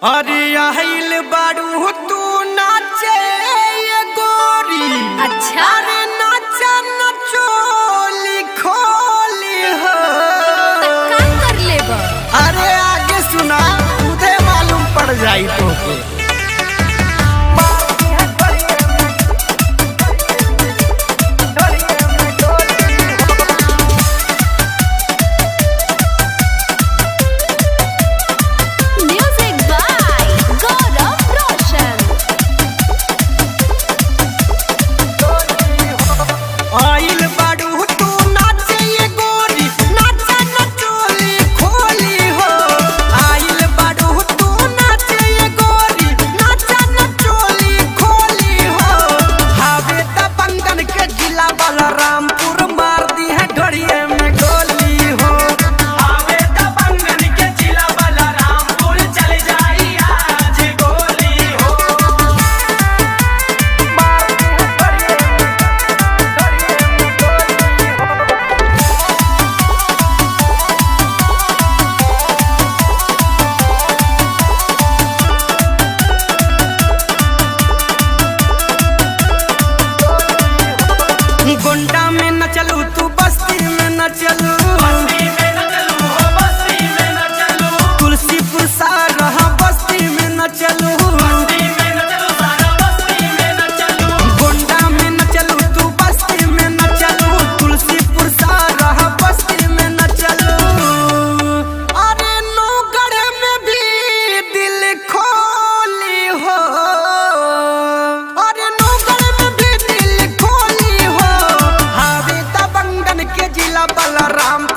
अरे आइल बारू तू नाचे ये गोरी। अच्छा अरे नाचा नचोली खोली हो। का कर लेबा? अरे आगे सुना तुझे मालूम पड़ जाई तो के। म्यूजिक बाय गौरव रोशन। आइल बारू तू नाचे ये गोरी, नाचा नचोली खोली हो। आइल बारू तू नाचे ये गोरी, नाचा नचोली खोली हो। हावे त बंगन के जिला बलरामपुर मार दी है घड़िए में गोली हो। हावे त बंगन के जिला बलरामपुर चल जाई आज गोली हो। मार दी है घड़िए में, गोंडा में न चलू तू बस्ती में न चलू। तुलसीपुर सारा बस्ती में न चलू। गोंडा में न चलू तू बस्ती में न चलू। तुलसीपुर सारा बस्ती में न चलू। अरे नौगढ़ में भी दिल खोली हो। अरे नौगढ़ में भी दिल खोली हो। हावे त बंगन के जिला बलराम